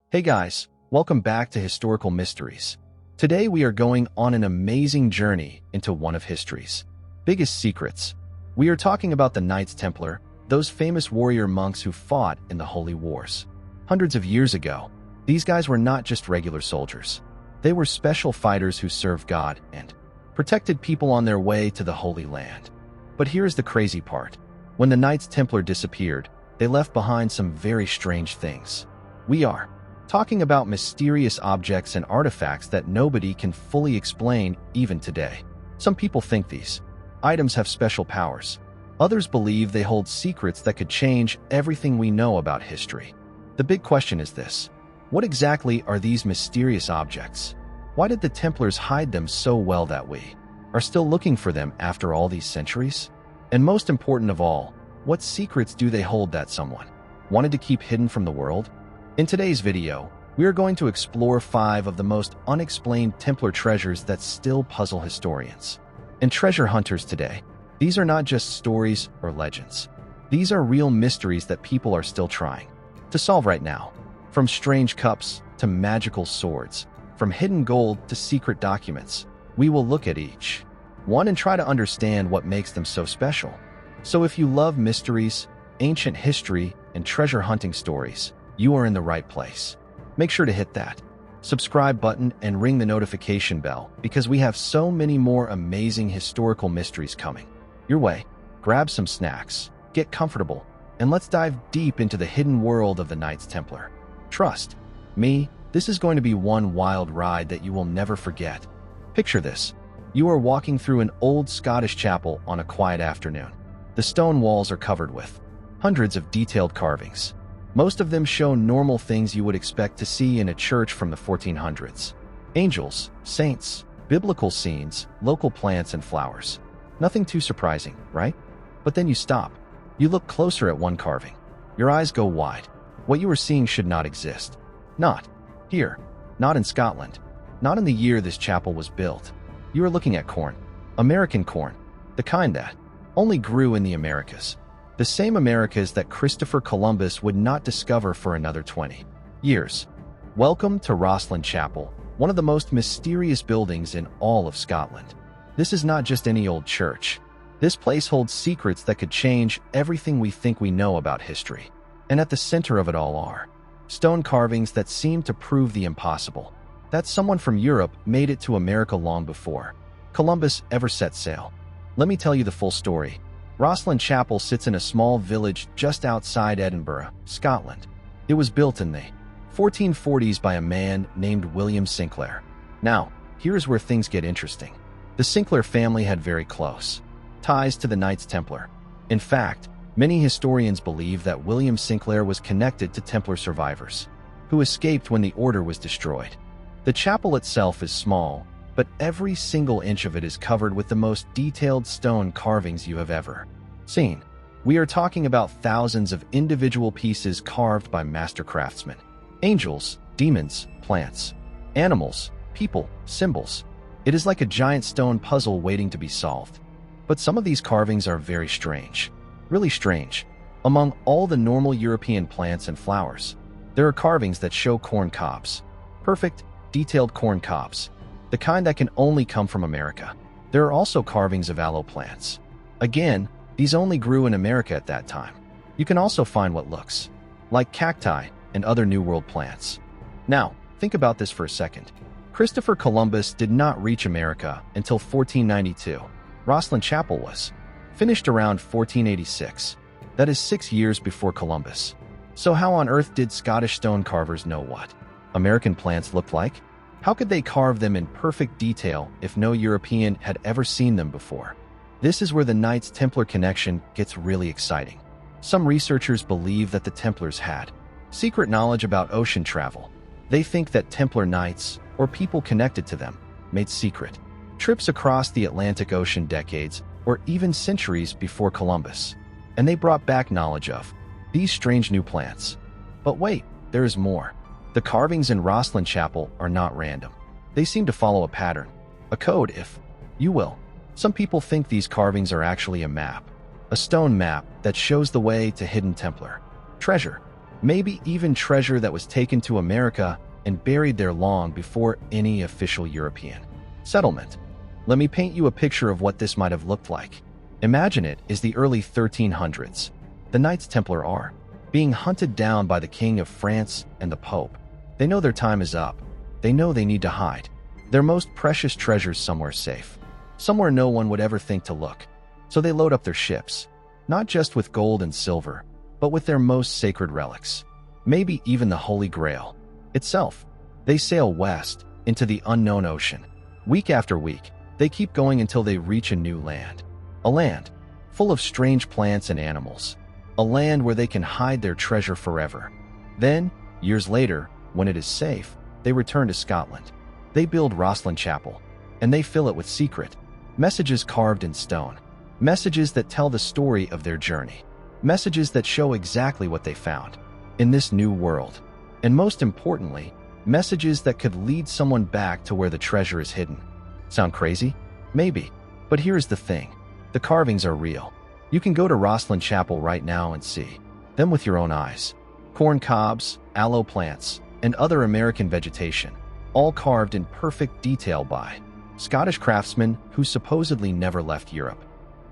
Hey guys, welcome back to Historical Mysteries. Today we are going on an amazing journey into one of history's biggest secrets. We are talking about the Knights Templar, those famous warrior monks who fought in the Holy Wars. Hundreds of years ago, these guys were not just regular soldiers. They were special fighters who served God and protected people on their way to the Holy Land. But here's the crazy part. When the Knights Templar disappeared, they left behind some very strange things. We are talking about mysterious objects and artifacts that nobody can fully explain even today. Some people think these items have special powers. Others believe they hold secrets that could change everything we know about history. The big question is this: what exactly are these mysterious objects? Why did the Templars hide them so well that we are still looking for them after all these centuries? And most important of all, what secrets do they hold that someone wanted to keep hidden from the world? In today's video, we are going to explore 5 of the most unexplained Templar treasures that still puzzle historians and treasure hunters today. These are not just stories or legends. These are real mysteries that people are still trying to solve right now. From strange cups to magical swords, from hidden gold to secret documents, we will look at each one and try to understand what makes them so special. So if you love mysteries, ancient history, and treasure hunting stories, you are in the right place. Make sure to hit that subscribe button and ring the notification bell because we have so many more amazing historical mysteries coming your way. Grab some snacks, get comfortable, and let's dive deep into the hidden world of the Knights Templar. Trust me, this is going to be one wild ride that you will never forget. Picture this. You are walking through an old Scottish chapel on a quiet afternoon. The stone walls are covered with hundreds of detailed carvings. Most of them show normal things you would expect to see in a church from the 1400s. Angels, saints, biblical scenes, local plants and flowers. Nothing too surprising, right? But then you stop. You look closer at one carving. Your eyes go wide. What you are seeing should not exist. Not here. Not in Scotland. Not in the year this chapel was built. You are looking at corn. American corn. The kind that only grew in the Americas. The same Americas that Christopher Columbus would not discover for another 20 years. Welcome to Rosslyn Chapel, one of the most mysterious buildings in all of Scotland. This is not just any old church. This place holds secrets that could change everything we think we know about history. And at the center of it all are stone carvings that seem to prove the impossible. That someone from Europe made it to America long before Columbus ever set sail. Let me tell you the full story. Rosslyn Chapel sits in a small village just outside Edinburgh, Scotland. It was built in the 1440s by a man named William Sinclair. Now, here's where things get interesting. The Sinclair family had very close ties to the Knights Templar. In fact, many historians believe that William Sinclair was connected to Templar survivors who escaped when the order was destroyed. The chapel itself is small, but every single inch of it is covered with the most detailed stone carvings you have ever seen. We are talking about thousands of individual pieces carved by master craftsmen. Angels, demons, plants, animals, people, symbols. It is like a giant stone puzzle waiting to be solved. But some of these carvings are very strange. Really strange. Among all the normal European plants and flowers, there are carvings that show corn cobs. Perfect, detailed corn cobs. The kind that can only come from America. There are also carvings of aloe plants. Again, these only grew in America at that time. You can also find what looks like cacti and other New World plants. Now, think about this for a second. Christopher Columbus did not reach America until 1492. Rosslyn Chapel was finished around 1486. That is 6 years before Columbus. So how on earth did Scottish stone carvers know what American plants looked like? How could they carve them in perfect detail if no European had ever seen them before? This is where the Knights Templar connection gets really exciting. Some researchers believe that the Templars had secret knowledge about ocean travel. They think that Templar knights, or people connected to them, made secret trips across the Atlantic Ocean decades or even centuries before Columbus. And they brought back knowledge of these strange new plants. But wait, there is more. The carvings in Rosslyn Chapel are not random. They seem to follow a pattern, a code if you will. Some people think these carvings are actually a map, a stone map that shows the way to hidden Templar treasure. Maybe even treasure that was taken to America and buried there long before any official European settlement. Let me paint you a picture of what this might have looked like. Imagine it is the early 1300s. The Knights Templar are being hunted down by the King of France and the Pope. They know their time is up. They know they need to hide their most precious treasures somewhere safe, somewhere no one would ever think to look. So they load up their ships, not just with gold and silver, but with their most sacred relics, maybe even the Holy Grail itself. They sail west into the unknown ocean. Week after week, they keep going until they reach a new land. A land full of strange plants and animals. A land where they can hide their treasure forever. Then, years later, when it is safe, they return to Scotland. They build Rosslyn Chapel, and they fill it with secret messages carved in stone. Messages that tell the story of their journey. Messages that show exactly what they found in this new world. And most importantly, messages that could lead someone back to where the treasure is hidden. Sound crazy? Maybe. But here's the thing. The carvings are real. You can go to Rosslyn Chapel right now and see them with your own eyes. Corn cobs, aloe plants, and other American vegetation, all carved in perfect detail by Scottish craftsmen who supposedly never left Europe.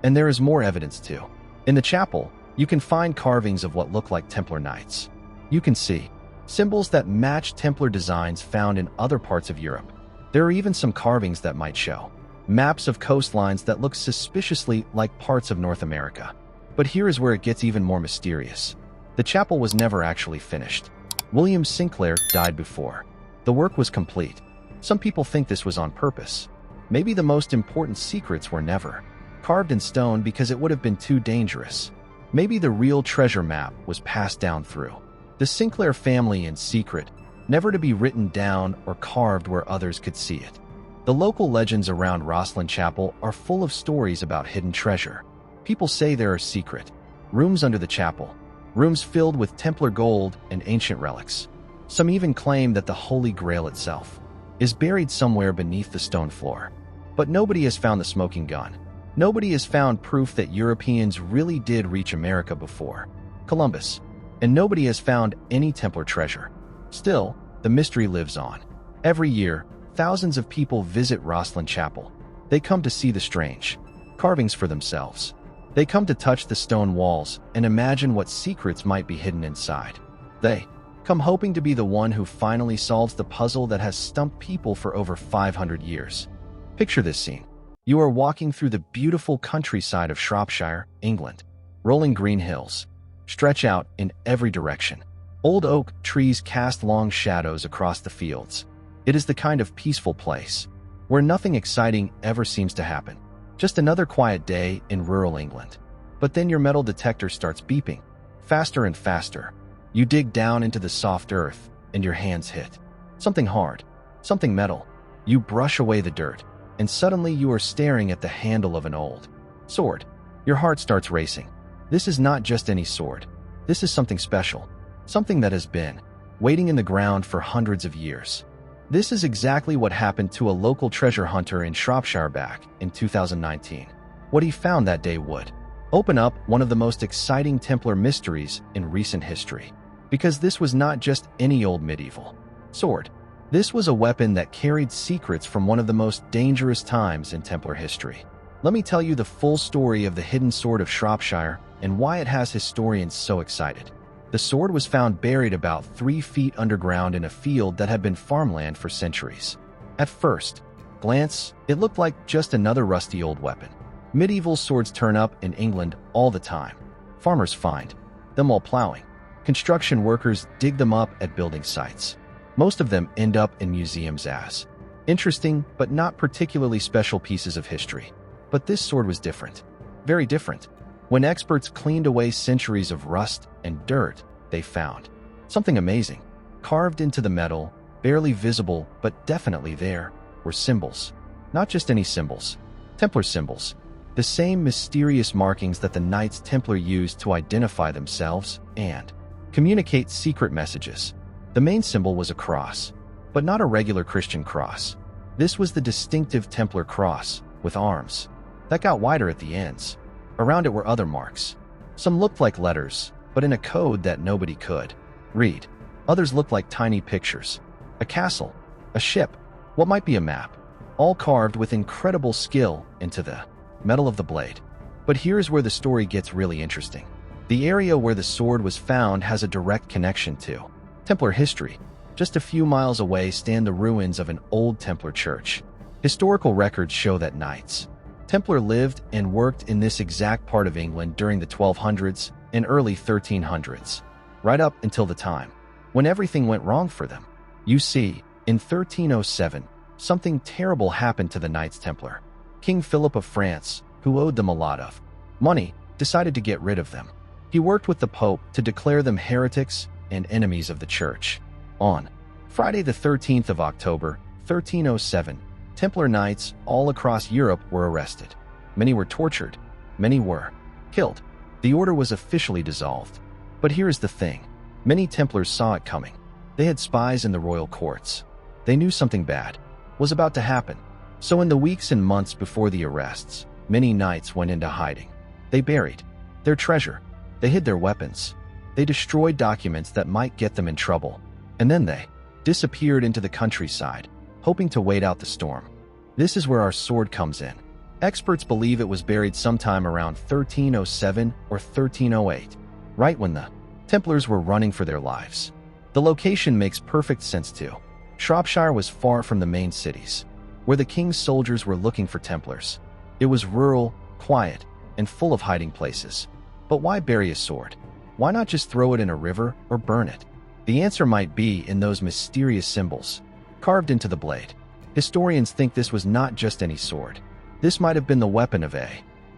And there is more evidence too. In the chapel, you can find carvings of what look like Templar knights. You can see symbols that match Templar designs found in other parts of Europe. There are even some carvings that might show maps of coastlines that look suspiciously like parts of North America. But here is where it gets even more mysterious. The chapel was never actually finished. William Sinclair died before the work was complete. Some people think this was on purpose. Maybe the most important secrets were never carved in stone because it would have been too dangerous. Maybe the real treasure map was passed down through the Sinclair family in secret, never to be written down or carved where others could see it. The local legends around Rosslyn Chapel are full of stories about hidden treasure. People say there are secret rooms under the chapel, rooms filled with Templar gold and ancient relics. Some even claim that the Holy Grail itself is buried somewhere beneath the stone floor. But nobody has found the smoking gun. Nobody has found proof that Europeans really did reach America before Columbus. And nobody has found any Templar treasure. Still, the mystery lives on. Every year, thousands of people visit Rosslyn Chapel. They come to see the strange carvings for themselves. They come to touch the stone walls and imagine what secrets might be hidden inside. They come hoping to be the one who finally solves the puzzle that has stumped people for over 500 years. Picture this scene. You are walking through the beautiful countryside of Shropshire, England. Rolling green hills stretch out in every direction. Old oak trees cast long shadows across the fields. It is the kind of peaceful place where nothing exciting ever seems to happen. Just another quiet day in rural England. But then your metal detector starts beeping, faster and faster. You dig down into the soft earth, and your hands hit something hard, something metal. You brush away the dirt, and suddenly you are staring at the handle of an old sword. Your heart starts racing. This is not just any sword. This is something special, something that has been waiting in the ground for hundreds of years. This is exactly what happened to a local treasure hunter in Shropshire back in 2019. What he found that day would open up one of the most exciting Templar mysteries in recent history. Because this was not just any old medieval sword. This was a weapon that carried secrets from one of the most dangerous times in Templar history. Let me tell you the full story of the hidden sword of Shropshire and why it has historians so excited. The sword was found buried about 3 feet underground in a field that had been farmland for centuries. At first glance, it looked like just another rusty old weapon. Medieval swords turn up in England all the time. Farmers find them while plowing. Construction workers dig them up at building sites. Most of them end up in museums as interesting but not particularly special pieces of history. But this sword was different. Very different. When experts cleaned away centuries of rust and dirt, they found something amazing. Carved into the metal, barely visible but definitely there, were symbols. Not just any symbols. Templar symbols. The same mysterious markings that the Knights Templar used to identify themselves and communicate secret messages. The main symbol was a cross, but not a regular Christian cross. This was the distinctive Templar cross, with arms that got wider at the ends. Around it were other marks. Some looked like letters, but in a code that nobody could Read. Others look like tiny pictures. A castle, a ship, what might be a map, all carved with incredible skill into the metal of the blade. But here's where the story gets really interesting. The area where the sword was found has a direct connection to Templar history. Just a few miles away stand the ruins of an old Templar church. Historical records show that Knights Templar lived and worked in this exact part of England during the 1200s and early 1300s, right up until the time when everything went wrong for them. You see, in 1307, something terrible happened to the Knights Templar. King Philip of France, who owed them a lot of money, decided to get rid of them. He worked with the Pope to declare them heretics and enemies of the Church. On Friday the 13th of October, 1307, Templar Knights all across Europe were arrested. Many were tortured. Many were killed. The order was officially dissolved. But here's the thing. Many Templars saw it coming. They had spies in the royal courts. They knew something bad was about to happen. So in the weeks and months before the arrests, many knights went into hiding. They buried their treasure. They hid their weapons. They destroyed documents that might get them in trouble. And then they disappeared into the countryside, hoping to wait out the storm. This is where our sword comes in. Experts believe it was buried sometime around 1307 or 1308, right when the Templars were running for their lives. The location makes perfect sense too. Shropshire was far from the main cities, where the king's soldiers were looking for Templars. It was rural, quiet, and full of hiding places. But why bury a sword? Why not just throw it in a river or burn it? The answer might be in those mysterious symbols carved into the blade. Historians think this was not just any sword. This might have been the weapon of a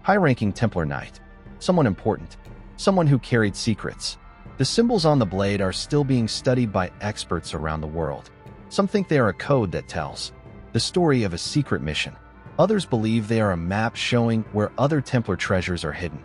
high-ranking Templar knight, someone important, someone who carried secrets. The symbols on the blade are still being studied by experts around the world. Some think they are a code that tells the story of a secret mission. Others believe they are a map showing where other Templar treasures are hidden.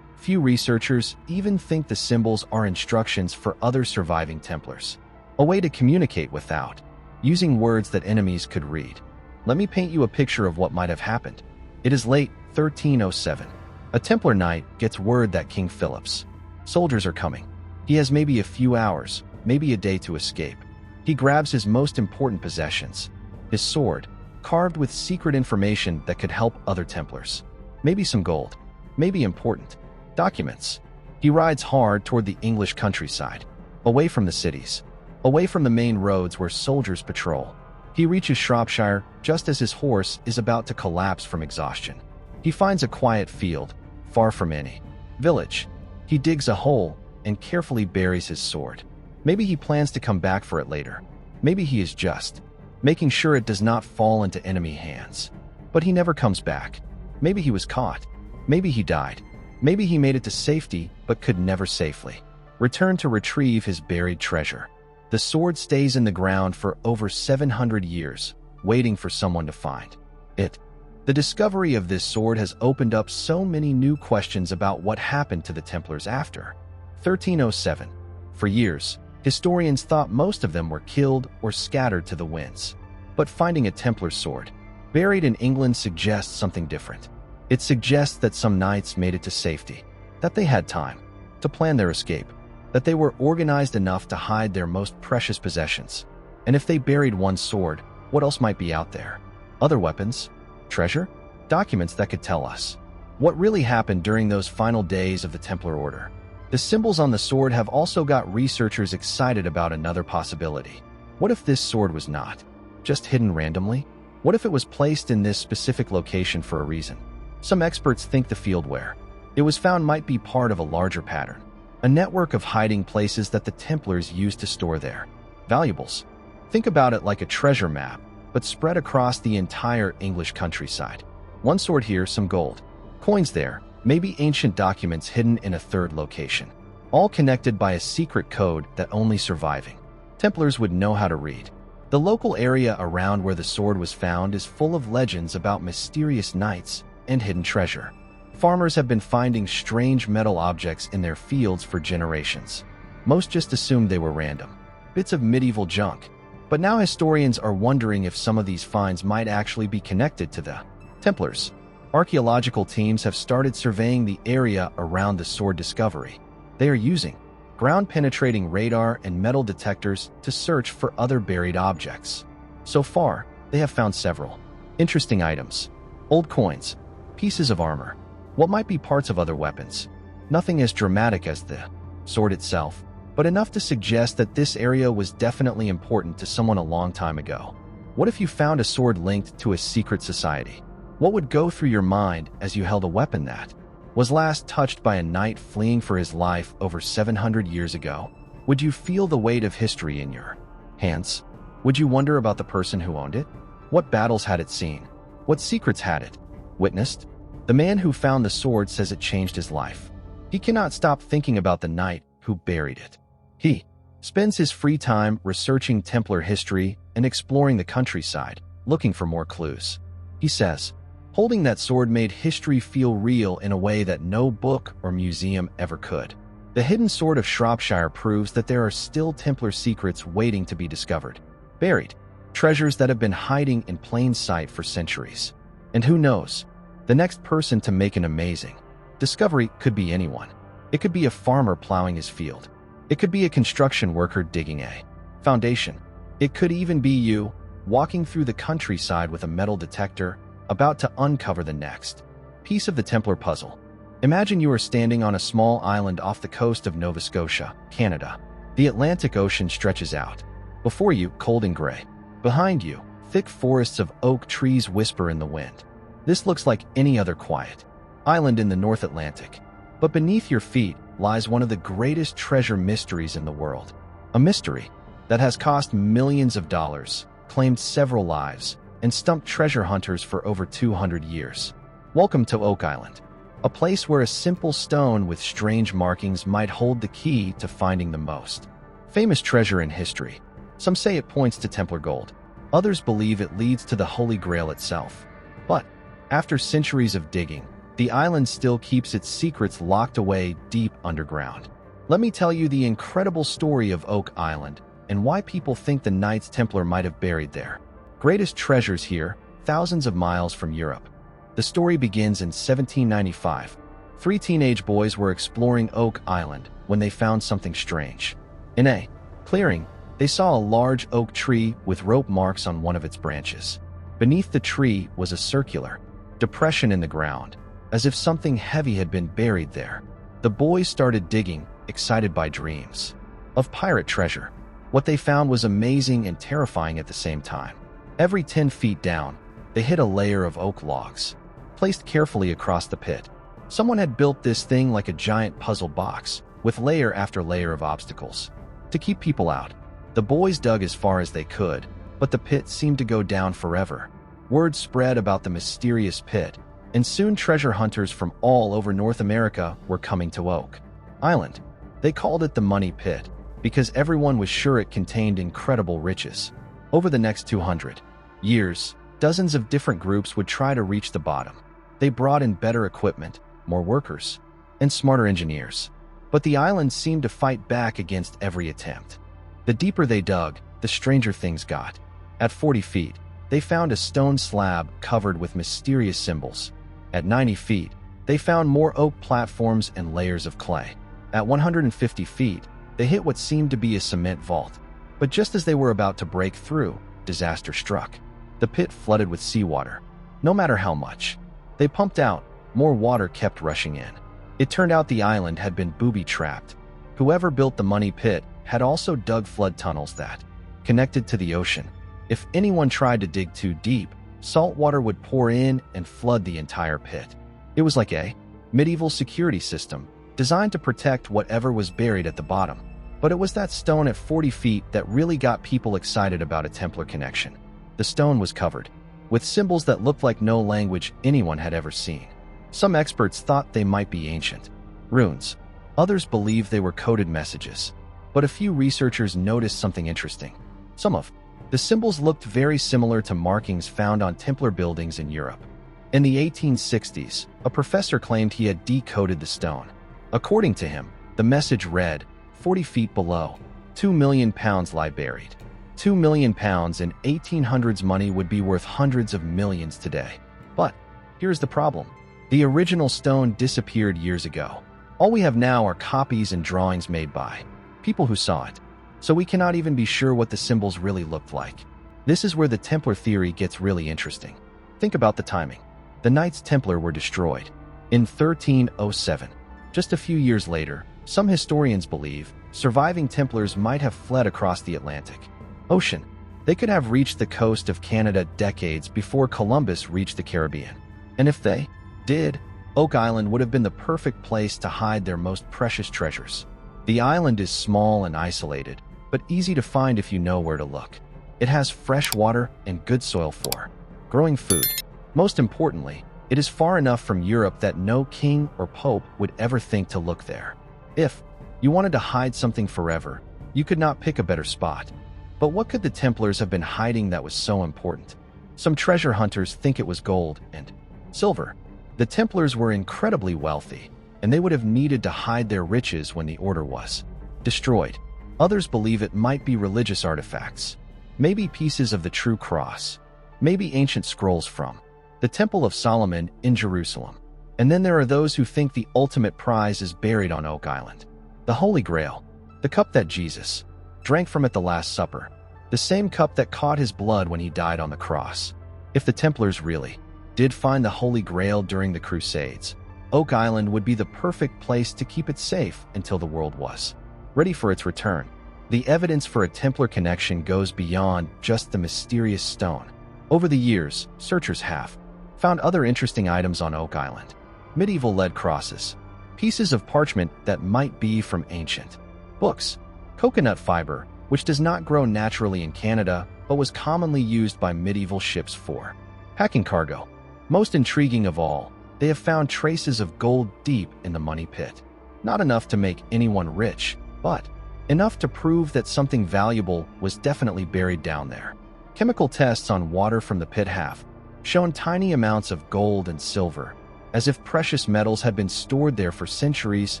Few researchers even think the symbols are instructions for other surviving Templars, a way to communicate without using words that enemies could read. Let me paint you a picture of what might have happened. It is late 1307. A Templar knight gets word that King Philip's soldiers are coming. He has maybe a few hours, maybe a day to escape. He grabs his most important possessions, his sword, carved with secret information that could help other Templars. Maybe some gold, maybe important documents. He rides hard toward the English countryside, away from the cities, away from the main roads where soldiers patrol. He reaches Shropshire just as his horse is about to collapse from exhaustion. He finds a quiet field, far from any village. He digs a hole and carefully buries his sword. Maybe he plans to come back for it later. Maybe he is just making sure it does not fall into enemy hands. But he never comes back. Maybe he was caught. Maybe he died. Maybe he made it to safety but could never safely return to retrieve his buried treasure. The sword stays in the ground for over 700 years, waiting for someone to find it. The discovery of this sword has opened up so many new questions about what happened to the Templars after 1307. For years, historians thought most of them were killed or scattered to the winds. But finding a Templar sword buried in England suggests something different. It suggests that some knights made it to safety, that they had time to plan their escape, that they were organized enough to hide their most precious possessions. And if they buried one sword, what else might be out there? Other weapons? Treasure? Documents that could tell us what really happened during those final days of the Templar Order. The symbols on the sword have also got researchers excited about another possibility. What if this sword was not just hidden randomly? What if it was placed in this specific location for a reason? Some experts think the field where it was found might be part of a larger pattern, a network of hiding places that the Templars used to store their valuables. Think about it like a treasure map, but spread across the entire English countryside. One sword here, some gold, coins there, maybe ancient documents hidden in a third location, all connected by a secret code that only surviving Templars would know how to read. The local area around where the sword was found is full of legends about mysterious knights and hidden treasure. Farmers have been finding strange metal objects in their fields for generations. Most just assumed they were random bits of medieval junk. But now historians are wondering if some of these finds might actually be connected to the Templars. Archaeological teams have started surveying the area around the sword discovery. They are using ground-penetrating radar and metal detectors to search for other buried objects. So far, they have found several interesting items: old coins, pieces of armor, what might be parts of other weapons. Nothing as dramatic as the sword itself, but enough to suggest that this area was definitely important to someone a long time ago. What if you found a sword linked to a secret society? What would go through your mind as you held a weapon that was last touched by a knight fleeing for his life over 700 years ago? Would you feel the weight of history in your hands? Would you wonder about the person who owned it? What battles had it seen? What secrets had it witnessed? The man who found the sword says it changed his life. He cannot stop thinking about the knight who buried it. He spends his free time researching Templar history and exploring the countryside, looking for more clues. He says, holding that sword made history feel real in a way that no book or museum ever could. The hidden sword of Shropshire proves that there are still Templar secrets waiting to be discovered. Buried treasures that have been hiding in plain sight for centuries. And who knows, the next person to make an amazing discovery could be anyone. It could be a farmer plowing his field. It could be a construction worker digging a foundation. It could even be you, walking through the countryside with a metal detector, about to uncover the next piece of the Templar puzzle. Imagine you are standing on a small island off the coast of Nova Scotia, Canada. The Atlantic Ocean stretches out. Before you, cold and gray. Behind you, thick forests of oak trees whisper in the wind. This looks like any other quiet island in the North Atlantic. But beneath your feet lies one of the greatest treasure mysteries in the world. A mystery that has cost millions of dollars, claimed several lives, and stumped treasure hunters for over 200 years. Welcome to Oak Island, a place where a simple stone with strange markings might hold the key to finding the most famous treasure in history. Some say it points to Templar gold. Others believe it leads to the Holy Grail itself. But after centuries of digging, the island still keeps its secrets locked away deep underground. Let me tell you the incredible story of Oak Island and why people think the Knights Templar might have buried their greatest treasures here, thousands of miles from Europe. The story begins in 1795. 3 teenage boys were exploring Oak Island when they found something strange. In a clearing, they saw a large oak tree with rope marks on one of its branches. Beneath the tree was a circular depression in the ground, as if something heavy had been buried there. The boys started digging, excited by dreams of pirate treasure. What they found was amazing and terrifying at the same time. Every 10 feet down, they hit a layer of oak logs, placed carefully across the pit. Someone had built this thing like a giant puzzle box, with layer after layer of obstacles to keep people out. The boys dug as far as they could, but the pit seemed to go down forever. Word spread about the mysterious pit, and soon treasure hunters from all over North America were coming to Oak Island. They called it the Money Pit, because everyone was sure it contained incredible riches. Over the next 200 years, dozens of different groups would try to reach the bottom. They brought in better equipment, more workers, and smarter engineers. But the island seemed to fight back against every attempt. The deeper they dug, the stranger things got. At 40 feet, they found a stone slab covered with mysterious symbols. At 90 feet, they found more oak platforms and layers of clay. At 150 feet, they hit what seemed to be a cement vault. But just as they were about to break through, disaster struck. The pit flooded with seawater. No matter how much they pumped out, more water kept rushing in. It turned out the island had been booby-trapped. Whoever built the Money Pit had also dug flood tunnels that connected to the ocean. If anyone tried to dig too deep, salt water would pour in and flood the entire pit. It was like a medieval security system designed to protect whatever was buried at the bottom. But it was that stone at 40 feet that really got people excited about a Templar connection. The stone was covered with symbols that looked like no language anyone had ever seen. Some experts thought they might be ancient runes. Others believed they were coded messages. But a few researchers noticed something interesting. Some of the symbols looked very similar to markings found on Templar buildings in Europe. In the 1860s, a professor claimed he had decoded the stone. According to him, the message read, 40 feet below, 2 million pounds lie buried. 2 million pounds in 1800s money would be worth hundreds of millions today. But here's the problem. The original stone disappeared years ago. All we have now are copies and drawings made by people who saw it, so we cannot even be sure what the symbols really looked like. This is where the Templar theory gets really interesting. Think about the timing. The Knights Templar were destroyed in 1307. Just a few years later, some historians believe surviving Templars might have fled across the Atlantic Ocean. They could have reached the coast of Canada decades before Columbus reached the Caribbean. And if they did, Oak Island would have been the perfect place to hide their most precious treasures. The island is small and isolated, but easy to find if you know where to look. It has fresh water and good soil for growing food. Most importantly, it is far enough from Europe that no king or pope would ever think to look there. If you wanted to hide something forever, you could not pick a better spot. But what could the Templars have been hiding that was so important? Some treasure hunters think it was gold and silver. The Templars were incredibly wealthy, and they would have needed to hide their riches when the order was destroyed. Others believe it might be religious artifacts, maybe pieces of the true cross, maybe ancient scrolls from the Temple of Solomon in Jerusalem. And then there are those who think the ultimate prize is buried on Oak Island. The Holy Grail, the cup that Jesus drank from at the Last Supper, the same cup that caught his blood when he died on the cross. If the Templars really did find the Holy Grail during the Crusades, Oak Island would be the perfect place to keep it safe until the world was ready for its return. The evidence for a Templar connection goes beyond just the mysterious stone. Over the years, searchers have found other interesting items on Oak Island. Medieval lead crosses, pieces of parchment that might be from ancient books, coconut fiber, which does not grow naturally in Canada but was commonly used by medieval ships for packing cargo. Most intriguing of all, they have found traces of gold deep in the money pit. Not enough to make anyone rich, but enough to prove that something valuable was definitely buried down there. Chemical tests on water from the pit have shown tiny amounts of gold and silver, as if precious metals had been stored there for centuries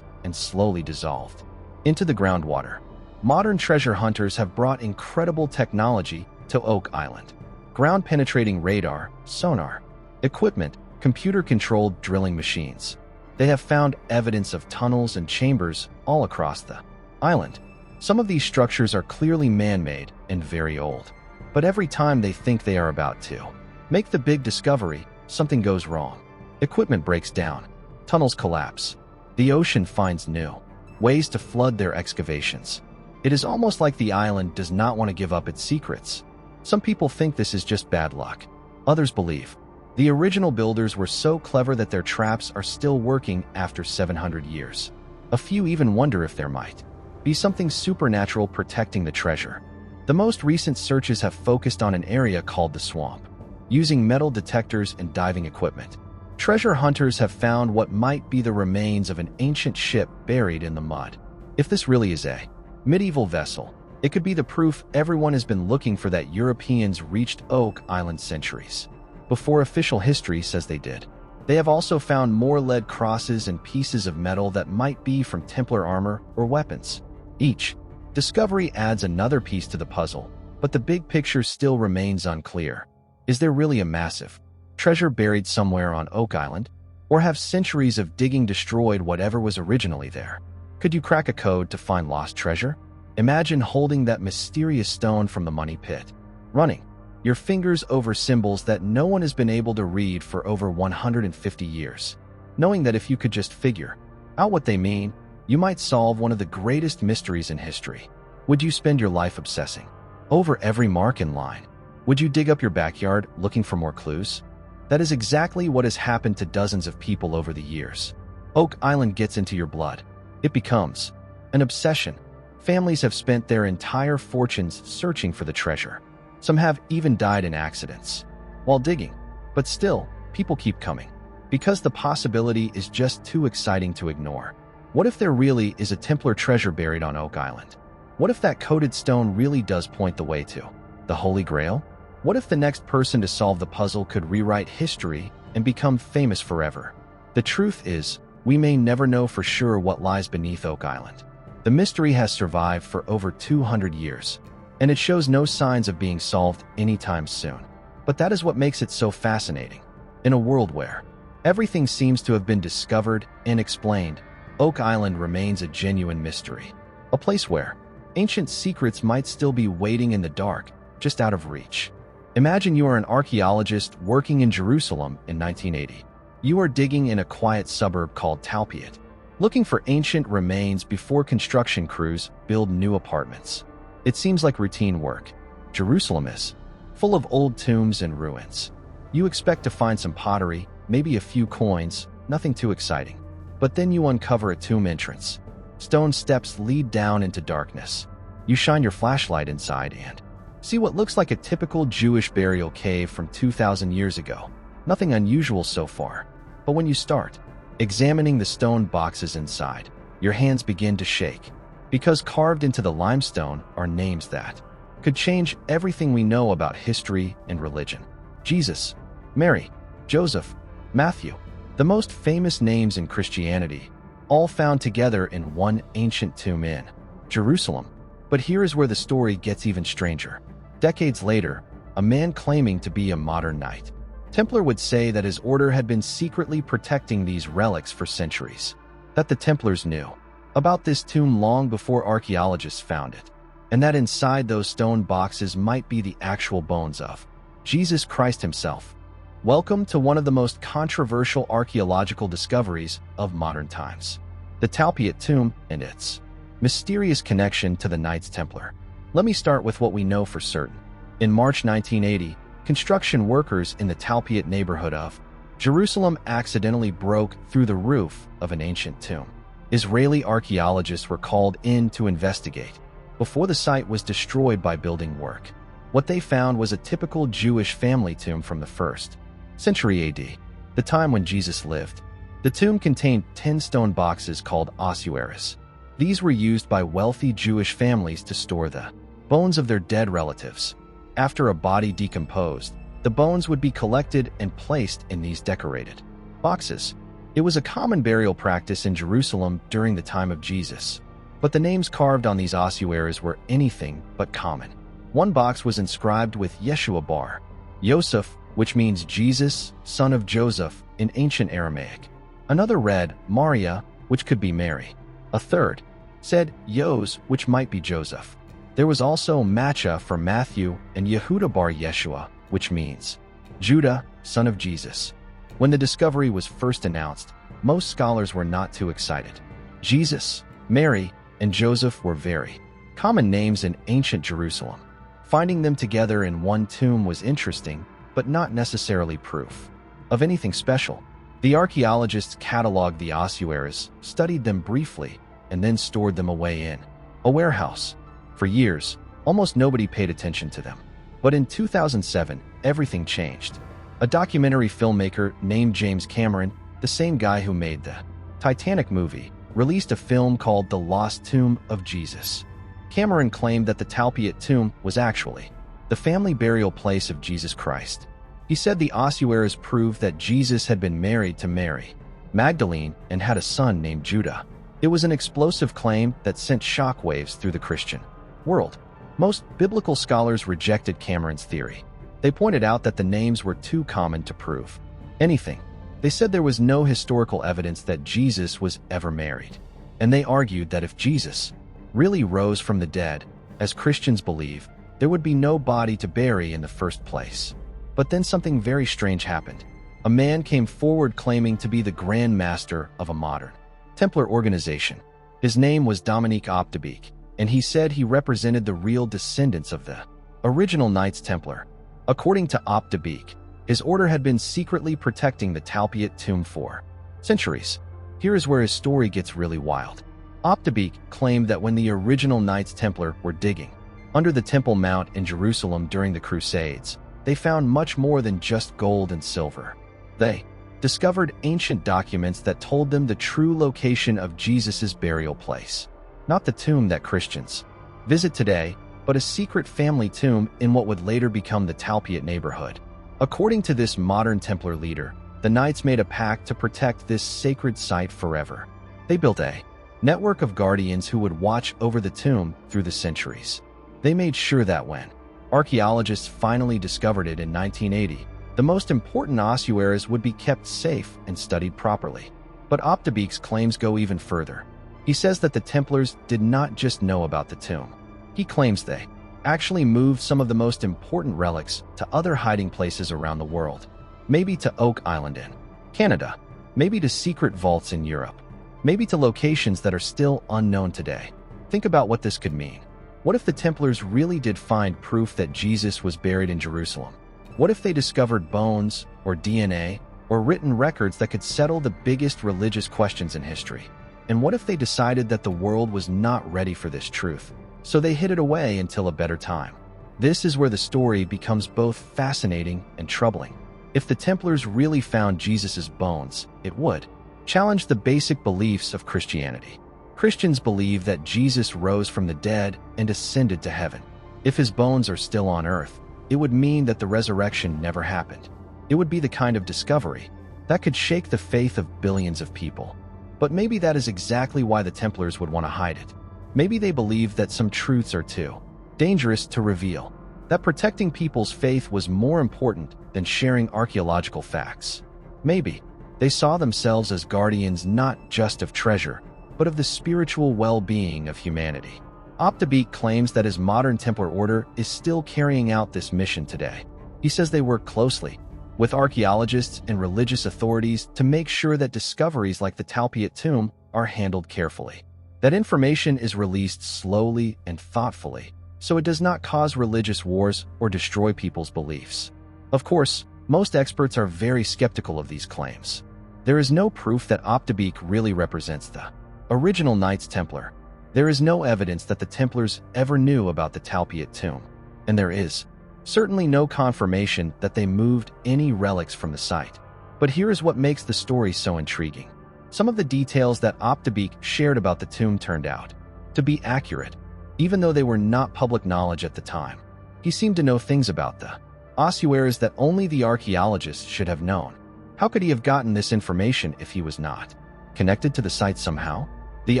and slowly dissolved into the groundwater. Modern treasure hunters have brought incredible technology to Oak Island. Ground-penetrating radar, sonar, equipment, computer-controlled drilling machines. They have found evidence of tunnels and chambers all across the island. Some of these structures are clearly man-made and very old. But every time they think they are about to make the big discovery, something goes wrong. Equipment breaks down. Tunnels collapse. The ocean finds new ways to flood their excavations. It is almost like the island does not want to give up its secrets. Some people think this is just bad luck. Others believe the original builders were so clever that their traps are still working after 700 years. A few even wonder if there might be something supernatural protecting the treasure. The most recent searches have focused on an area called the Swamp, using metal detectors and diving equipment. Treasure hunters have found what might be the remains of an ancient ship buried in the mud. If this really is a medieval vessel, it could be the proof everyone has been looking for that Europeans reached Oak Island centuries before official history says they did. They have also found more lead crosses and pieces of metal that might be from Templar armor or weapons. Each discovery adds another piece to the puzzle, but the big picture still remains unclear. Is there really a massive treasure buried somewhere on Oak Island? Or have centuries of digging destroyed whatever was originally there? Could you crack a code to find lost treasure? Imagine holding that mysterious stone from the money pit, running your fingers over symbols that no one has been able to read for over 150 years, knowing that if you could just figure out what they mean, you might solve one of the greatest mysteries in history. Would you spend your life obsessing over every mark in line? Would you dig up your backyard looking for more clues? That is exactly what has happened to dozens of people over the years. Oak Island gets into your blood. It becomes an obsession. Families have spent their entire fortunes searching for the treasure. Some have even died in accidents while digging. But still, people keep coming because the possibility is just too exciting to ignore. What if there really is a Templar treasure buried on Oak Island? What if that coded stone really does point the way to the Holy Grail? What if the next person to solve the puzzle could rewrite history and become famous forever? The truth is, we may never know for sure what lies beneath Oak Island. The mystery has survived for over 200 years, and it shows no signs of being solved anytime soon. But that is what makes it so fascinating. In a world where everything seems to have been discovered and explained, Oak Island remains a genuine mystery, a place where ancient secrets might still be waiting in the dark, just out of reach. Imagine you are an archaeologist working in Jerusalem in 1980. You are digging in a quiet suburb called Talpiot, looking for ancient remains before construction crews build new apartments. It seems like routine work. Jerusalem is full of old tombs and ruins. You expect to find some pottery, maybe a few coins, nothing too exciting. But then you uncover a tomb entrance. Stone steps lead down into darkness. You shine your flashlight inside and see what looks like a typical Jewish burial cave from 2,000 years ago. Nothing unusual so far. But when you start examining the stone boxes inside, your hands begin to shake, because carved into the limestone are names that could change everything we know about history and religion. Jesus, Mary, Joseph, Matthew, the most famous names in Christianity, all found together in one ancient tomb in Jerusalem. But here is where the story gets even stranger. Decades later, a man claiming to be a modern knight Templar would say that his order had been secretly protecting these relics for centuries, that the Templars knew about this tomb long before archaeologists found it, and that inside those stone boxes might be the actual bones of Jesus Christ himself. Welcome to one of the most controversial archaeological discoveries of modern times, the Talpiot tomb and its mysterious connection to the Knights Templar. Let me start with what we know for certain. In March 1980, construction workers in the Talpiot neighborhood of Jerusalem accidentally broke through the roof of an ancient tomb. Israeli archaeologists were called in to investigate before the site was destroyed by building work. What they found was a typical Jewish family tomb from the 1st century AD, the time when Jesus lived. The tomb contained 10 stone boxes called Ossuaries. These were used by wealthy Jewish families to store the bones of their dead relatives. After a body decomposed, the bones would be collected and placed in these decorated boxes. It was a common burial practice in Jerusalem during the time of Jesus. But the names carved on these ossuaries were anything but common. One box was inscribed with Yeshua bar Yosef, which means Jesus, son of Joseph in ancient Aramaic. Another read Maria, which could be Mary. A third said Yos, which might be Joseph. There was also Matcha for Matthew and Yehuda bar Yeshua, which means Judah, son of Jesus. When the discovery was first announced, most scholars were not too excited. Jesus, Mary, and Joseph were very common names in ancient Jerusalem. Finding them together in one tomb was interesting, but not necessarily proof of anything special. The archaeologists cataloged the ossuaries, studied them briefly, and then stored them away in a warehouse. For years, almost nobody paid attention to them. But in 2007, everything changed. A documentary filmmaker named James Cameron, the same guy who made the Titanic movie, released a film called The Lost Tomb of Jesus. Cameron claimed that the Talpiot tomb was actually the family burial place of Jesus Christ. He said the ossuaries proved that Jesus had been married to Mary Magdalene and had a son named Judah. It was an explosive claim that sent shockwaves through the Christian world. Most biblical scholars rejected Cameron's theory. They pointed out that the names were too common to prove anything. They said there was no historical evidence that Jesus was ever married. And they argued that if Jesus really rose from the dead, as Christians believe, there would be no body to bury in the first place. But then something very strange happened. A man came forward claiming to be the Grand Master of a modern Templar organization. His name was Dominique 𝐎𝐧𝐥𝐲, and he said he represented the real descendants of the original Knights Templar. According to 𝐎𝐧𝐥𝐲, his order had been secretly protecting the Talpiot tomb for centuries. Here is where his story gets really wild. 𝐎𝐧𝐥𝐲 claimed that when the original Knights Templar were digging under the Temple Mount in Jerusalem during the Crusades, they found much more than just gold and silver. They discovered ancient documents that told them the true location of Jesus' burial place. Not the tomb that Christians visit today, but a secret family tomb in what would later become the Talpiot neighborhood. According to this modern Templar leader, the Knights made a pact to protect this sacred site forever. They built a network of guardians who would watch over the tomb through the centuries. They made sure that when archaeologists finally discovered it in 1980, the most important ossuaries would be kept safe and studied properly. But 𝐎𝐧𝐥𝐲's claims go even further. He says that the Templars did not just know about the tomb. He claims they actually moved some of the most important relics to other hiding places around the world. Maybe to Oak Island in Canada. Maybe to secret vaults in Europe. Maybe to locations that are still unknown today. Think about what this could mean. What if the Templars really did find proof that Jesus was buried in Jerusalem? What if they discovered bones, or DNA, or written records that could settle the biggest religious questions in history? And what if they decided that the world was not ready for this truth, so they hid it away until a better time? This is where the story becomes both fascinating and troubling. If the Templars really found Jesus' bones, it would challenge the basic beliefs of Christianity. Christians believe that Jesus rose from the dead and ascended to heaven. If his bones are still on earth, it would mean that the resurrection never happened. It would be the kind of discovery that could shake the faith of billions of people. But maybe that is exactly why the Templars would want to hide it. Maybe they believe that some truths are too dangerous to reveal, that protecting people's faith was more important than sharing archaeological facts. Maybe they saw themselves as guardians not just of treasure, but of the spiritual well-being of humanity. 𝐎𝐴𝐵𝐥𝐲 claims that his modern Templar order is still carrying out this mission today. He says they work closely with archaeologists and religious authorities to make sure that discoveries like the Talpiot tomb are handled carefully, that information is released slowly and thoughtfully, so it does not cause religious wars or destroy people's beliefs. Of course, most experts are very skeptical of these claims. There is no proof that 𝐎𝐴𝐵𝐥𝐲 really represents the original Knights Templar. There is no evidence that the Templars ever knew about the Talpiot tomb, and there is certainly no confirmation that they moved any relics from the site. But here is what makes the story so intriguing. Some of the details that 𝐎𝐴𝐵𝐥𝐲 shared about the tomb turned out to be accurate, even though they were not public knowledge at the time. He seemed to know things about the Ossuaries that only the archaeologists should have known. How could he have gotten this information if he was not connected to the site somehow? The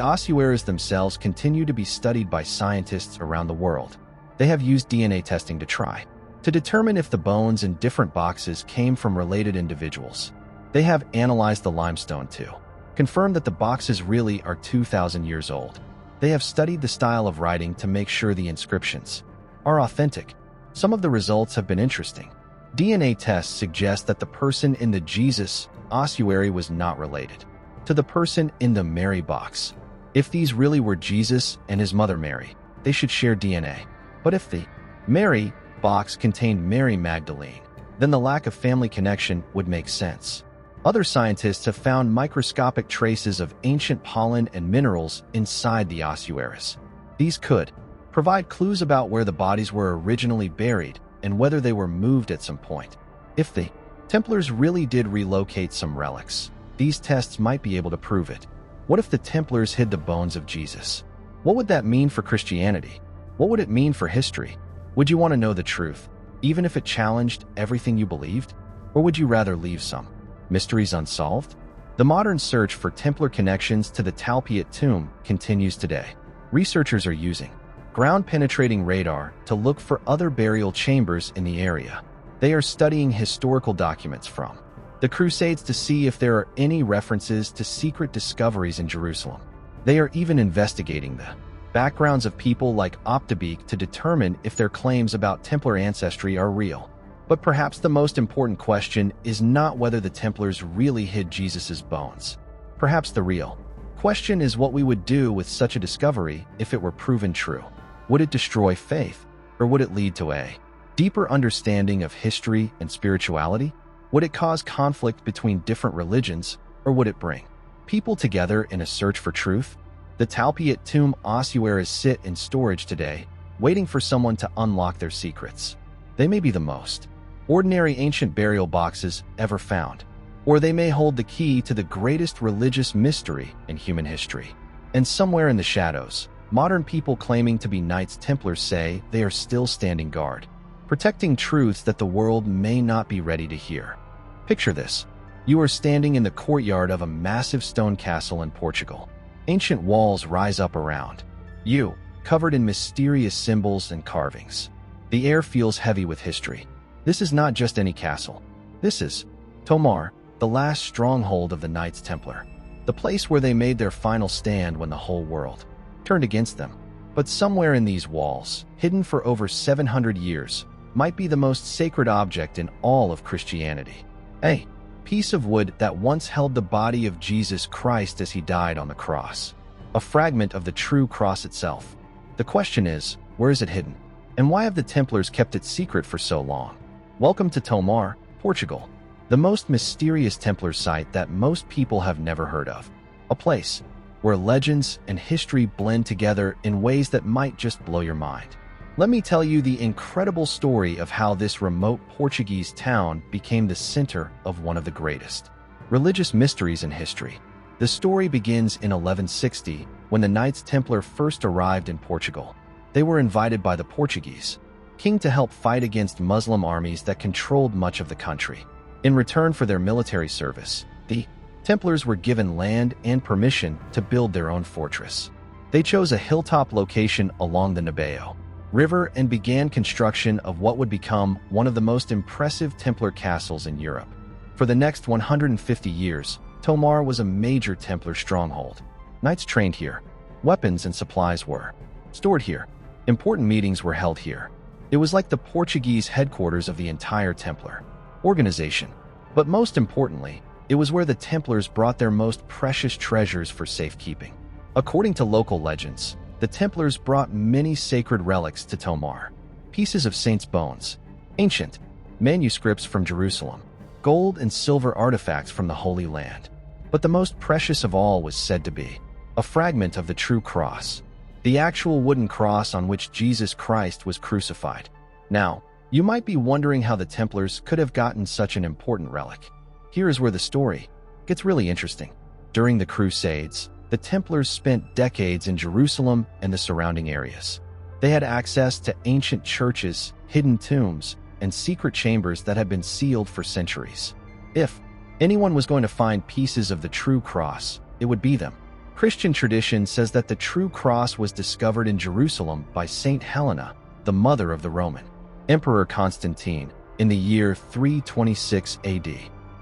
Ossuaries themselves continue to be studied by scientists around the world. They have used DNA testing to try to determine if the bones in different boxes came from related individuals. They have analyzed the limestone to confirm that the boxes really are 2,000 years old. They have studied the style of writing to make sure the inscriptions are authentic. Some of the results have been interesting. DNA tests suggest that the person in the Jesus ossuary was not related to the person in the Mary box. If these really were Jesus and his mother Mary, they should share DNA. But if the Mary box contained Mary Magdalene, then the lack of family connection would make sense. Other scientists have found microscopic traces of ancient pollen and minerals inside the ossuaries. These could provide clues about where the bodies were originally buried and whether they were moved at some point. If the Templars really did relocate some relics, these tests might be able to prove it. What if the Templars hid the bones of Jesus? What would that mean for Christianity? What would it mean for history? Would you want to know the truth, even if it challenged everything you believed? Or would you rather leave some mysteries unsolved? The modern search for Templar connections to the Talpiot tomb continues today. Researchers are using ground-penetrating radar to look for other burial chambers in the area. They are studying historical documents from the Crusades to see if there are any references to secret discoveries in Jerusalem. They are even investigating the backgrounds of people like 𝐎𝐴𝐵𝐥𝐲 to determine if their claims about Templar ancestry are real. But perhaps the most important question is not whether the Templars really hid Jesus' bones. Perhaps the real question is what we would do with such a discovery if it were proven true. Would it destroy faith, or would it lead to a deeper understanding of history and spirituality? Would it cause conflict between different religions, or would it bring people together in a search for truth? The Talpiot tomb ossuaries sit in storage today, waiting for someone to unlock their secrets. They may be the most ordinary ancient burial boxes ever found, or they may hold the key to the greatest religious mystery in human history. And somewhere in the shadows, modern people claiming to be Knights Templars say they are still standing guard, protecting truths that the world may not be ready to hear. Picture this. You are standing in the courtyard of a massive stone castle in Portugal. Ancient walls rise up around you, covered in mysterious symbols and carvings. The air feels heavy with history. This is not just any castle. This is Tomar, the last stronghold of the Knights Templar. the place where they made their final stand when the whole world turned against them. But somewhere in these walls, hidden for over 700 years, might be the most sacred object in all of Christianity. A piece of wood that once held the body of Jesus Christ as he died on the cross. A fragment of the true cross itself. The question is, where is it hidden? And why have the Templars kept it secret for so long? Welcome to Tomar, Portugal, the most mysterious Templar site that most people have never heard of. A place where legends and history blend together in ways that might just blow your mind. Let me tell you the incredible story of how this remote Portuguese town became the center of one of the greatest religious mysteries in history. The story begins in 1160 when the Knights Templar first arrived in Portugal. They were invited by the Portuguese king to help fight against Muslim armies that controlled much of the country. In return for their military service, the Templars were given land and permission to build their own fortress. They chose a hilltop location along the Nabeio River and began construction of what would become one of the most impressive Templar castles in Europe. For the next 150 years, Tomar was a major Templar stronghold. Knights trained here. Weapons and supplies were stored here. Important meetings were held here. It was like the Portuguese headquarters of the entire Templar organization. But most importantly, it was where the Templars brought their most precious treasures for safekeeping. According to local legends, the Templars brought many sacred relics to Tomar. Pieces of saints' bones, ancient manuscripts from Jerusalem, gold and silver artifacts from the Holy Land. But the most precious of all was said to be a fragment of the true cross, the actual wooden cross on which Jesus Christ was crucified. Now, you might be wondering how the Templars could have gotten such an important relic. Here is where the story gets really interesting. During the Crusades, the Templars spent decades in Jerusalem and the surrounding areas. They had access to ancient churches, hidden tombs, and secret chambers that had been sealed for centuries. If anyone was going to find pieces of the true cross, it would be them. Christian tradition says that the true cross was discovered in Jerusalem by Saint Helena, the mother of the Roman Emperor Constantine, in the year 326 AD.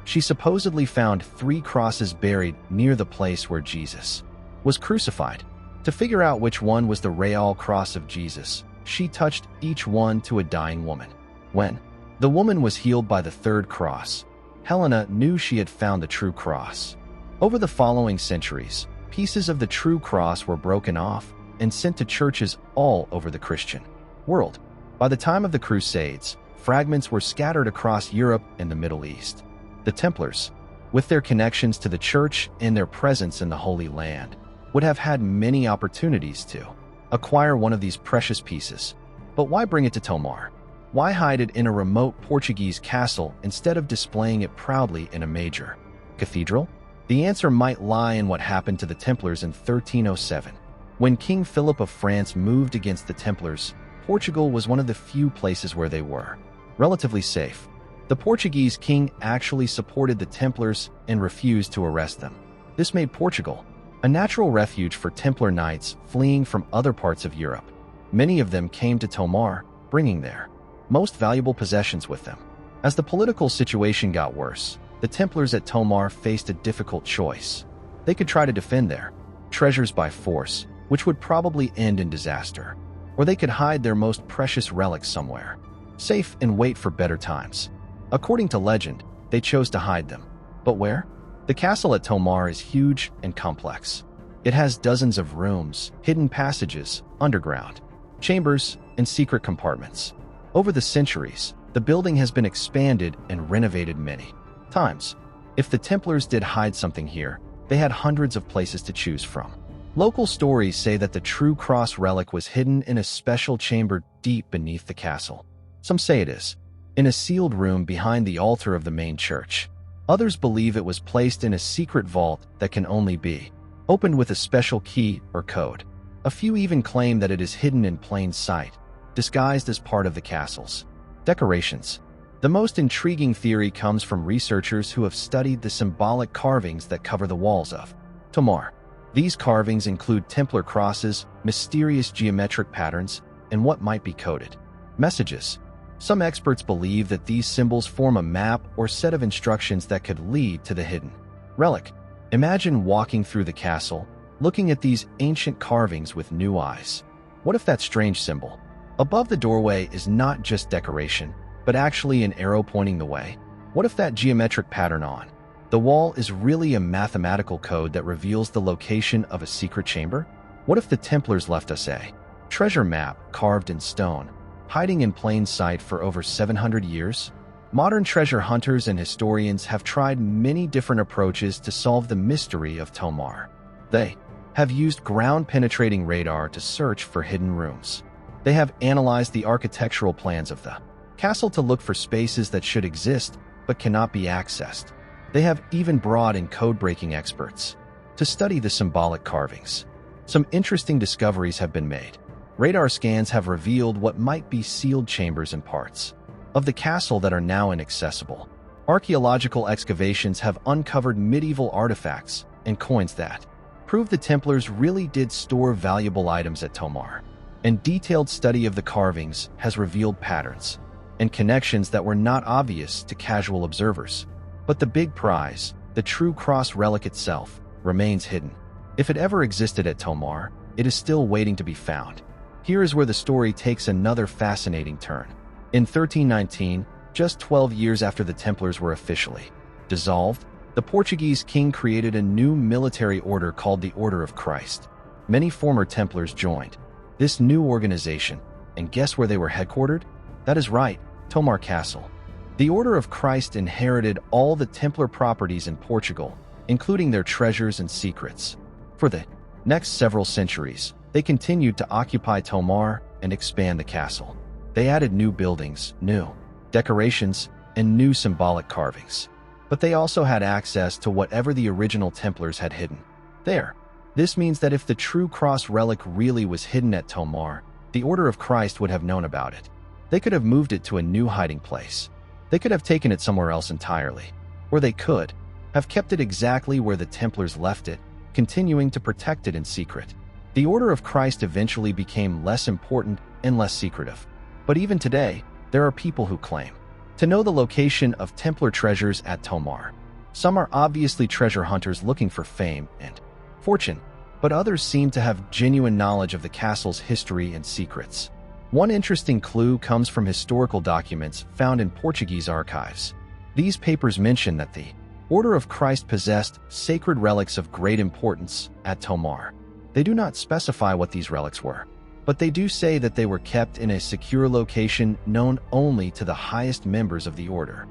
She supposedly found 3 crosses buried near the place where Jesus was crucified. To figure out which one was the real cross of Jesus, she touched each one to a dying woman. When the woman was healed by the 3rd cross, Helena knew she had found the true cross. Over the following centuries, pieces of the true cross were broken off and sent to churches all over the Christian world. By the time of the Crusades, fragments were scattered across Europe and the Middle East. The Templars, with their connections to the church and their presence in the Holy Land, would have had many opportunities to acquire one of these precious pieces. But why bring it to Tomar? Why hide it in a remote Portuguese castle instead of displaying it proudly in a major cathedral? The answer might lie in what happened to the Templars in 1307. When King Philip of France moved against the Templars, Portugal was one of the few places where they were relatively safe. The Portuguese king actually supported the Templars and refused to arrest them. This made Portugal a natural refuge for Templar knights fleeing from other parts of Europe. Many of them came to Tomar, bringing their most valuable possessions with them. As the political situation got worse, the Templars at Tomar faced a difficult choice. They could try to defend their treasures by force, which would probably end in disaster, or they could hide their most precious relics somewhere safe and wait for better times. According to legend, they chose to hide them. But where? The castle at Tomar is huge and complex. It has dozens of rooms, hidden passages, underground chambers, and secret compartments. Over the centuries, the building has been expanded and renovated many times. If the Templars did hide something here, they had hundreds of places to choose from. Local stories say that the true cross relic was hidden in a special chamber deep beneath the castle. Some say it is in a sealed room behind the altar of the main church. Others believe it was placed in a secret vault that can only be opened with a special key or code. A few even claim that it is hidden in plain sight, disguised as part of the castle's decorations. The most intriguing theory comes from researchers who have studied the symbolic carvings that cover the walls of Tomar. These carvings include Templar crosses, mysterious geometric patterns, and what might be coded messages. Some experts believe that these symbols form a map or set of instructions that could lead to the hidden relic. Imagine walking through the castle, looking at these ancient carvings with new eyes. What if that strange symbol above the doorway is not just decoration, but actually an arrow pointing the way? What if that geometric pattern on the wall is really a mathematical code that reveals the location of a secret chamber? What if the Templars left us a treasure map carved in stone, hiding in plain sight for over 700 years? Modern treasure hunters and historians have tried many different approaches to solve the mystery of Tomar. They have used ground-penetrating radar to search for hidden rooms. They have analyzed the architectural plans of the castle to look for spaces that should exist but cannot be accessed. They have even brought in code-breaking experts to study the symbolic carvings. Some interesting discoveries have been made. Radar scans have revealed what might be sealed chambers and parts of the castle that are now inaccessible. Archaeological excavations have uncovered medieval artifacts and coins that prove the Templars really did store valuable items at Tomar. And detailed study of the carvings has revealed patterns and connections that were not obvious to casual observers. But the big prize, the true cross relic itself, remains hidden. If it ever existed at Tomar, it is still waiting to be found. Here is where the story takes another fascinating turn. In 1319, just 12 years after the Templars were officially dissolved, the Portuguese king created a new military order called the Order of Christ. Many former Templars joined this new organization, and guess where they were headquartered? That is right, Tomar Castle. The Order of Christ inherited all the Templar properties in Portugal, including their treasures and secrets. For the next several centuries, they continued to occupy Tomar and expand the castle. They added new buildings, new decorations, and new symbolic carvings. But they also had access to whatever the original Templars had hidden there. This means that if the true cross relic really was hidden at Tomar, the Order of Christ would have known about it. They could have moved it to a new hiding place. They could have taken it somewhere else entirely. Or they could have kept it exactly where the Templars left it, continuing to protect it in secret. The Order of Christ eventually became less important and less secretive. But even today, there are people who claim to know the location of Templar treasures at Tomar. Some are obviously treasure hunters looking for fame and fortune, but others seem to have genuine knowledge of the castle's history and secrets. One interesting clue comes from historical documents found in Portuguese archives. These papers mention that the Order of Christ possessed sacred relics of great importance at Tomar. They do not specify what these relics were, but they do say that they were kept in a secure location known only to the highest members of the order.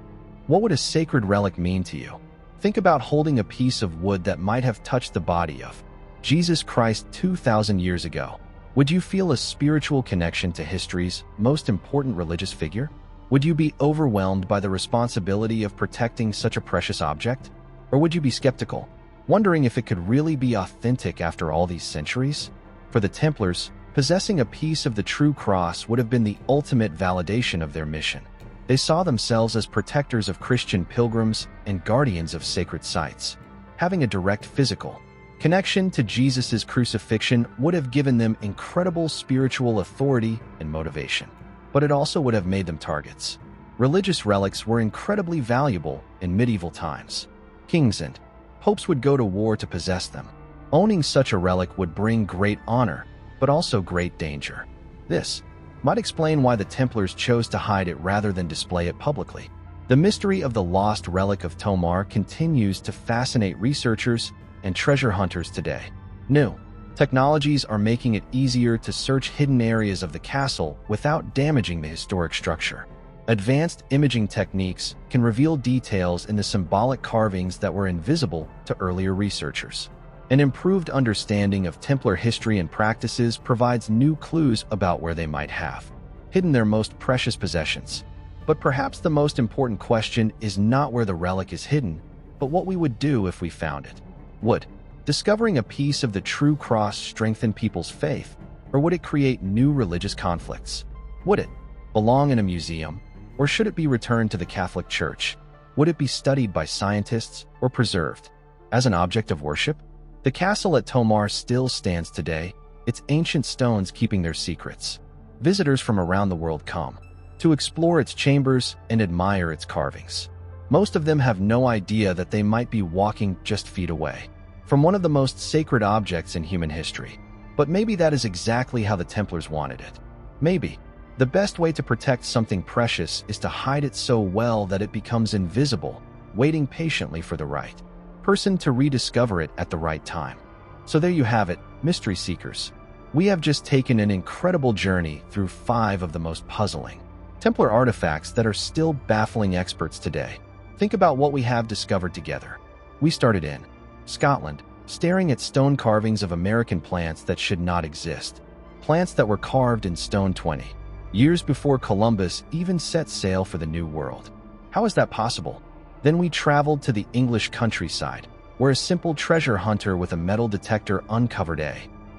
What would a sacred relic mean to you? Think about holding a piece of wood that might have touched the body of Jesus Christ 2,000 years ago. Would you feel a spiritual connection to history's most important religious figure? Would you be overwhelmed by the responsibility of protecting such a precious object? Or would you be skeptical, wondering if it could really be authentic after all these centuries? For the Templars, possessing a piece of the true cross would have been the ultimate validation of their mission. They saw themselves as protectors of Christian pilgrims and guardians of sacred sites. Having a direct physical connection to Jesus' crucifixion would have given them incredible spiritual authority and motivation, but it also would have made them targets. Religious relics were incredibly valuable in medieval times. Kings and popes would go to war to possess them. Owning such a relic would bring great honor, but also great danger. This might explain why the Templars chose to hide it rather than display it publicly. The mystery of the lost relic of Tomar continues to fascinate researchers and treasure hunters today. New technologies are making it easier to search hidden areas of the castle without damaging the historic structure. Advanced imaging techniques can reveal details in the symbolic carvings that were invisible to earlier researchers. An improved understanding of Templar history and practices provides new clues about where they might have hidden their most precious possessions. But perhaps the most important question is not where the relic is hidden, but what we would do if we found it. Would discovering a piece of the true cross strengthen people's faith, or would it create new religious conflicts? Would it belong in a museum, or should it be returned to the Catholic Church? Would it be studied by scientists or preserved as an object of worship? The castle at Tomar still stands today, its ancient stones keeping their secrets. Visitors from around the world come to explore its chambers and admire its carvings. Most of them have no idea that they might be walking just feet away from one of the most sacred objects in human history. But maybe that is exactly how the Templars wanted it. Maybe the best way to protect something precious is to hide it so well that it becomes invisible, waiting patiently for the right person to rediscover it at the right time. So there you have it, mystery seekers. We have just taken an incredible journey through 5 of the most puzzling Templar artifacts that are still baffling experts today. Think about what we have discovered together. We started in Scotland, staring at stone carvings of American plants that should not exist. Plants that were carved in stone 20 years before Columbus even set sail for the New World. How is that possible? Then we traveled to the English countryside, where a simple treasure hunter with a metal detector uncovered a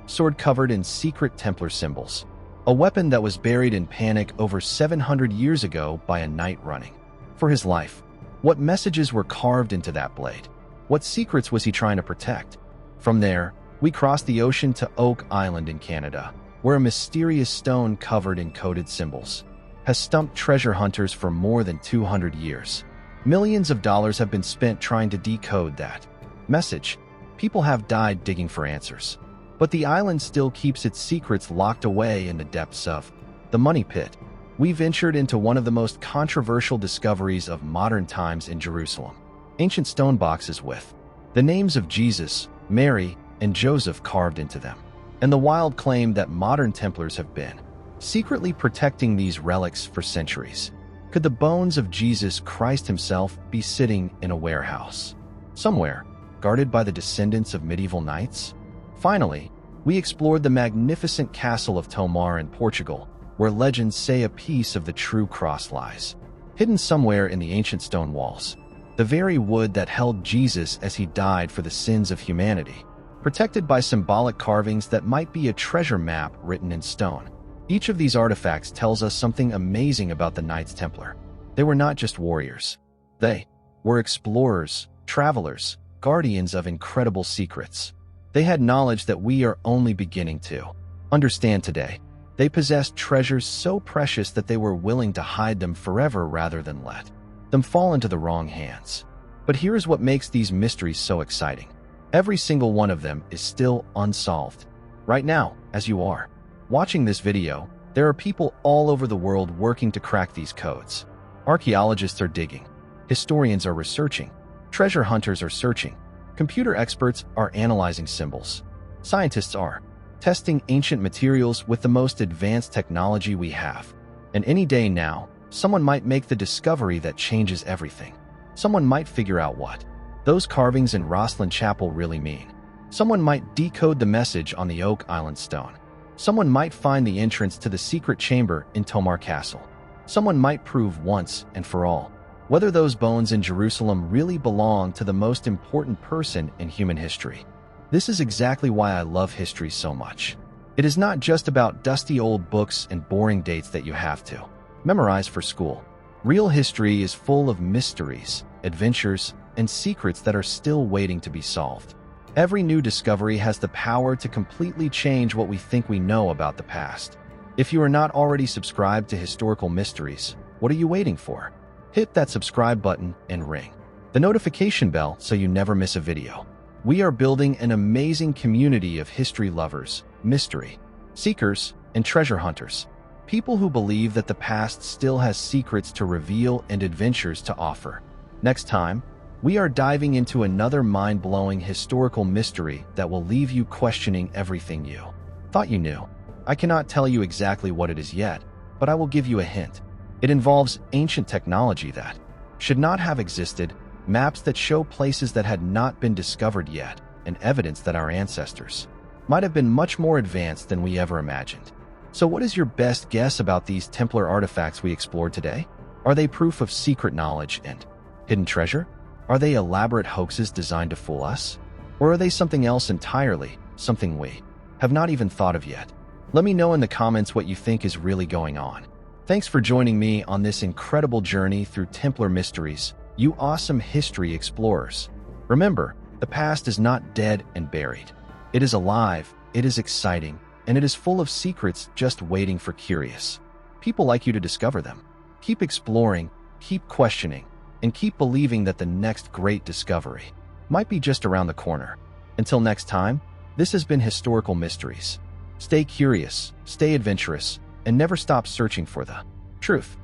sword covered in secret Templar symbols. A weapon that was buried in panic over 700 years ago by a knight running for his life. What messages were carved into that blade? What secrets was he trying to protect? From there, we crossed the ocean to Oak Island in Canada, where a mysterious stone covered in coded symbols has stumped treasure hunters for more than 200 years. Millions of dollars have been spent trying to decode that message. People have died digging for answers. But the island still keeps its secrets locked away in the depths of the money pit. We ventured into one of the most controversial discoveries of modern times in Jerusalem. Ancient stone boxes with the names of Jesus, Mary, and Joseph carved into them. And the wild claim that modern Templars have been secretly protecting these relics for centuries. Could the bones of Jesus Christ himself be sitting in a warehouse somewhere, guarded by the descendants of medieval knights? Finally, we explored the magnificent castle of Tomar in Portugal, where legends say a piece of the true cross lies hidden somewhere in the ancient stone walls. The very wood that held Jesus as he died for the sins of humanity, protected by symbolic carvings that might be a treasure map written in stone. Each of these artifacts tells us something amazing about the Knights Templar. They were not just warriors. They were explorers, travelers, guardians of incredible secrets. They had knowledge that we are only beginning to understand today. They possessed treasures so precious that they were willing to hide them forever rather than let them fall into the wrong hands. But here is what makes these mysteries so exciting. Every single one of them is still unsolved. Right now, as you are watching this video, there are people all over the world working to crack these codes. Archaeologists are digging. Historians are researching. Treasure hunters are searching. Computer experts are analyzing symbols. Scientists are testing ancient materials with the most advanced technology we have. And any day now, someone might make the discovery that changes everything. Someone might figure out what those carvings in Rosslyn Chapel really mean. Someone might decode the message on the Oak Island stone. Someone might find the entrance to the secret chamber in Tomar Castle. Someone might prove once and for all whether those bones in Jerusalem really belong to the most important person in human history. This is exactly why I love history so much. It is not just about dusty old books and boring dates that you have to memorize for school. Real history is full of mysteries, adventures, and secrets that are still waiting to be solved. Every new discovery has the power to completely change what we think we know about the past. If you are not already subscribed to Historical Mysteries, what are you waiting for? Hit that subscribe button and ring the notification bell so you never miss a video. We are building an amazing community of history lovers, mystery seekers, and treasure hunters. People who believe that the past still has secrets to reveal and adventures to offer. Next time, we are diving into another mind-blowing historical mystery that will leave you questioning everything you thought you knew. I cannot tell you exactly what it is yet, but I will give you a hint. It involves ancient technology that should not have existed, maps that show places that had not been discovered yet, and evidence that our ancestors might have been much more advanced than we ever imagined. So what is your best guess about these Templar artifacts we explored today? Are they proof of secret knowledge and hidden treasure? Are they elaborate hoaxes designed to fool us? Or are they something else entirely, something we have not even thought of yet? Let me know in the comments what you think is really going on. Thanks for joining me on this incredible journey through Templar mysteries, you awesome history explorers. Remember, the past is not dead and buried. It is alive, it is exciting, and it is full of secrets just waiting for curious people like you to discover them. Keep exploring, keep questioning, and keep believing that the next great discovery might be just around the corner. Until next time, this has been Historical Mysteries. Stay curious, stay adventurous, and never stop searching for the truth.